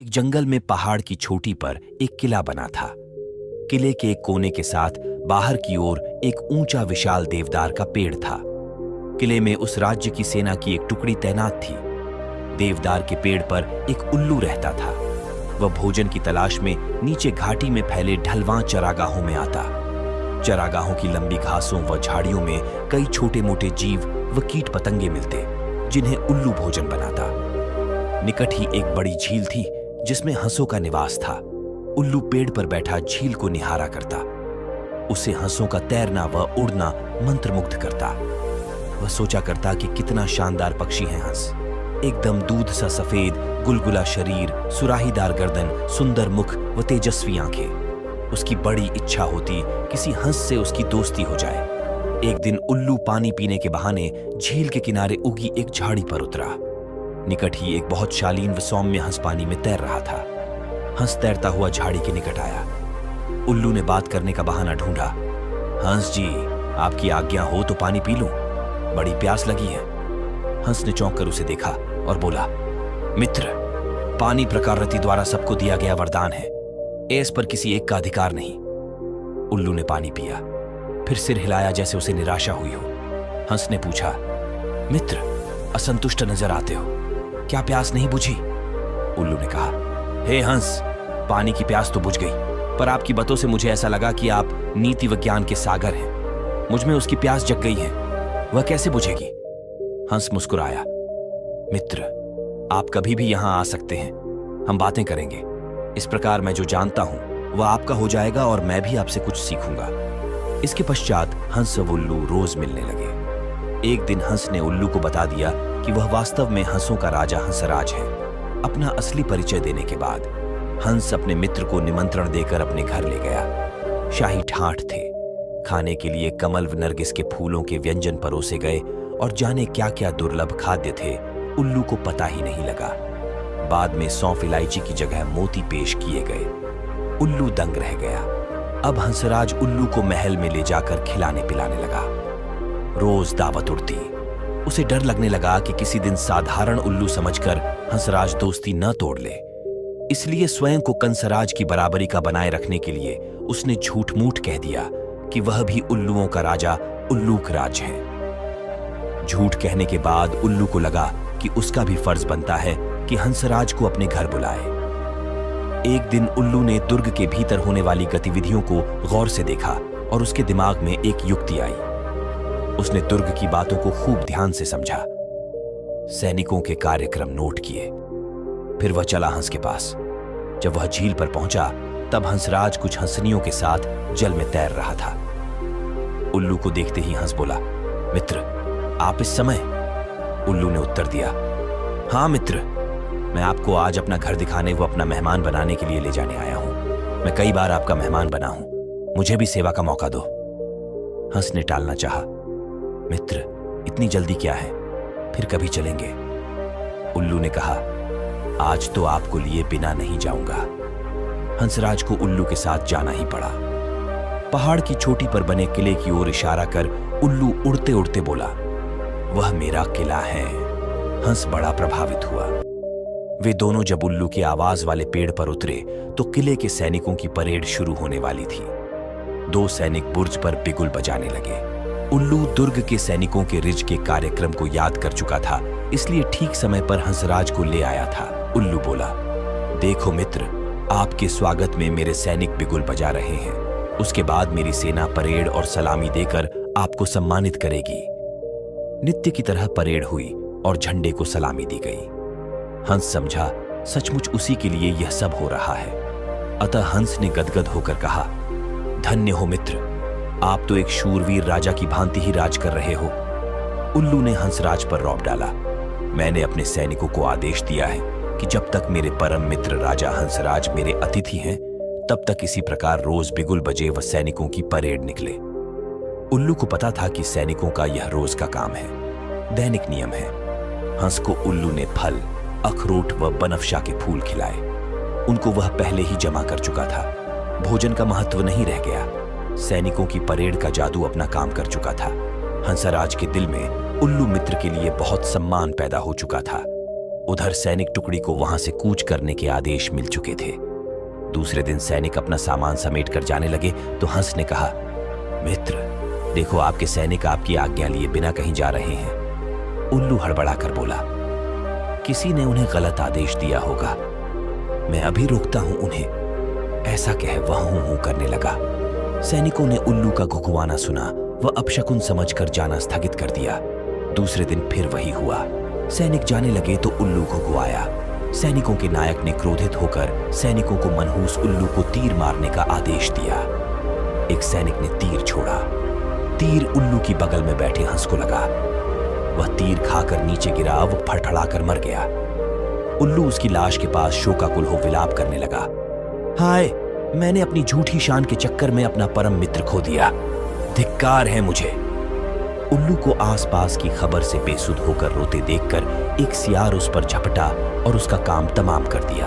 एक जंगल में पहाड़ की चोटी पर एक किला बना था। किले के एक कोने के साथ बाहर की ओर एक ऊंचा विशाल देवदार का पेड़ था। किले में उस राज्य की सेना की एक टुकड़ी तैनात थी। देवदार के पेड़ पर एक उल्लू रहता था। वह भोजन की तलाश में नीचे घाटी में फैले ढलवां चरागाहों में आता। चरागाहों की लंबी घासों व झाड़ियों में कई छोटे मोटे जीव व कीट पतंगे मिलते, जिन्हें उल्लू भोजन बनाता। निकट ही एक बड़ी झील थी जिसमें हंसों का निवास था। उल्लू पेड़ पर बैठा झील को निहारा करता। उसे हंसों का तैरना व उड़ना मंत्रमुग्ध करता। वह सोचा करता कि कितना शानदार पक्षी है हंस। एकदम दूध सा सफेद, गुलगुला शरीर, सुराहीदार गर्दन, सुंदर मुख व तेजस्वी आंखें। उसकी बड़ी इच्छा होती किसी हंस से उसकी दोस्ती हो जाए। एक दिन उल्लू पानी पीने के बहाने झील के किनारे उगी एक झाड़ी पर उतरा। निकट ही एक बहुत शालीन व सौम्य हंस पानी में तैर रहा था। हंस तैरता हुआ झाड़ी के निकट आया। उल्लू ने बात करने का बहाना ढूंढा। हंस जी, आपकी आज्ञा हो तो पानी पी लूं, बड़ी प्यास लगी है। हंस ने चौंक कर उसे देखा और बोला, मित्र, पानी प्रकाररति द्वारा सबको दिया गया वरदान है, इस पर किसी एक का अधिकार नहीं। उल्लू ने पानी पिया, फिर सिर हिलाया जैसे उसे निराशा हुई हो। हंस ने पूछा, मित्र, असंतुष्ट नजर आते हो, क्या प्यास नहीं बुझी? उल्लू ने कहा, हे हंस, पानी की प्यास तो बुझ गई, पर आपकी बातों से मुझे ऐसा लगा कि आप नीति व ज्ञान के सागर हैं। मुझ में उसकी प्यास जग गई है, वह कैसे बुझेगी? हंस मुस्कुराया, मित्र, आप कभी भी यहां आ सकते हैं, हम बातें करेंगे। इस प्रकार मैं जो जानता हूं वह आपका हो जाएगा और मैं भी आपसे कुछ सीखूंगा। इसके पश्चात हंस व उल्लू रोज मिलने लगे। एक दिन हंस ने उल्लू को बता दिया कि वह वास्तव में हंसों का राजा हंसराज है। अपना असली परिचय देने के बाद हंस अपने मित्र को निमंत्रण देकर अपने घर ले गया। शाही ठाठ थे। खाने के लिए कमल व नरगिस के फूलों के व्यंजन परोसे गए और जाने क्या क्या दुर्लभ खाद्य थे, उल्लू को पता ही नहीं लगा। बाद में सौंफ इलायची की जगह मोती पेश किए गए। उल्लू दंग रह गया। अब हंसराज उल्लू को महल में ले जाकर खिलाने पिलाने लगा। रोज दावत उड़ती। उसे डर लगने लगा कि किसी दिन साधारण उल्लू समझकर हंसराज दोस्ती न तोड़ ले। इसलिए स्वयं को कंसराज की बराबरी का बनाए रखने के लिए उसने झूठ मूठ कह दिया कि वह भी उल्लुओं का राजा उल्लूक राज है। झूठ कहने के बाद उल्लू को लगा कि उसका भी फर्ज बनता है कि हंसराज को अपने घर बुलाए। एक दिन उल्लू ने दुर्ग के भीतर होने वाली गतिविधियों को गौर से देखा और उसके दिमाग में एक युक्ति आई। उसने दुर्ग की बातों को खूब ध्यान से समझा, सैनिकों के कार्यक्रम नोट किए। फिर वह चला हंस के पास। जब वह झील पर पहुंचा तब हंसराज कुछ हंसनियों के साथ जल में तैर रहा था। उल्लू को देखते ही हंस बोला, मित्र, आप इस समय? उल्लू ने उत्तर दिया, हाँ मित्र, मैं आपको आज अपना घर दिखाने व अपना मेहमान बनाने के लिए ले जाने आया हूं। मैं कई बार आपका मेहमान बना हूं, मुझे भी सेवा का मौका दो। हंस ने टालना चाहा, मित्र, इतनी जल्दी क्या है, फिर कभी चलेंगे। उल्लू ने कहा, आज तो आपको लिए बिना नहीं जाऊंगा। हंसराज को उल्लू के साथ जाना ही पड़ा। पहाड़ की चोटी पर बने किले की ओर इशारा कर उल्लू उड़ते उड़ते बोला, वह मेरा किला है। हंस बड़ा प्रभावित हुआ। वे दोनों जब उल्लू की आवाज वाले पेड़ पर उतरे तो किले के सैनिकों की परेड शुरू होने वाली थी। दो सैनिक बुर्ज पर बिगुल बजाने लगे। उल्लू दुर्ग के सैनिकों के रिज के कार्यक्रम को याद कर चुका था, इसलिए ठीक समय पर हंसराज को ले आया था। उल्लू बोला, देखो मित्र, आपके स्वागत में मेरे सैनिक बिगुल बजा रहे हैं। उसके बाद मेरी सेना परेड और सलामी देकर आपको सम्मानित करेगी। नित्य की तरह परेड हुई और झंडे को सलामी दी गई। हंस समझा सचमुच उसी के लिए यह सब हो रहा है। अतः हंस ने गदगद होकर कहा, धन्य हो मित्र, आप तो एक शूरवीर राजा की भांति ही राज कर रहे हो। उल्लू ने हंसराज पर रौब डाला। मैंने अपने सैनिकों को आदेश दिया है कि जब तक मेरे परम मित्र राजा हंसराज मेरे अतिथि हैं, तब तक इसी प्रकार रोज बिगुल बजे व सैनिकों की परेड निकले। उल्लू को पता था कि सैनिकों का यह रोज का काम है, दैनिक नियम है। हंस को उल्लू ने फल, अखरोट व बनफशा के फूल खिलाए। उनको वह पहले ही जमा कर चुका था। भोजन का महत्व नहीं रह गया। सैनिकों की परेड का जादू अपना काम कर चुका था। हंसराज के दिल में उल्लू मित्र के लिए बहुत सम्मान पैदा हो चुका था। उधर सैनिक टुकड़ी को वहां से कूच करने के आदेश मिल चुके थे। दूसरे दिन सैनिक अपना सामान समेट कर जाने लगे तो हंस ने कहा, मित्र, देखो आपके सैनिक आपकी आज्ञा लिए बिना कहीं जा रहे हैं। उल्लू हड़बड़ाकर बोला, किसी ने उन्हें गलत आदेश दिया होगा, मैं अभी रोकता हूं उन्हें। ऐसा कह वह हूं हूं करने लगा। सैनिकों ने उल्लू का घुघुआना सुना, वह अपशकुन समझकर जाना स्थगित कर दिया। दूसरे दिन फिर वही हुआ। सैनिक जाने लगे तो उल्लू घुघुआया। सैनिकों के नायक ने क्रोधित होकर सैनिकों को मनहूस उल्लू को तीर मारने का आदेश दिया। एक सैनिक ने तीर छोड़ा। तीर उल्लू की बगल में बैठे हंस को लगा। वह तीर खाकर नीचे गिरा, वो फड़फड़ाकर मर गया। उल्लू उसकी लाश के पास शोकाकुल हो विलाप करने लगा। हाय, मैंने अपनी झूठी शान के चक्कर में अपना परम मित्र खो दिया। धिक्कार है मुझे। उल्लू को आसपास की खबर से बेसुध होकर रोते देखकर एक सियार उस पर झपटा और उसका काम तमाम कर दिया।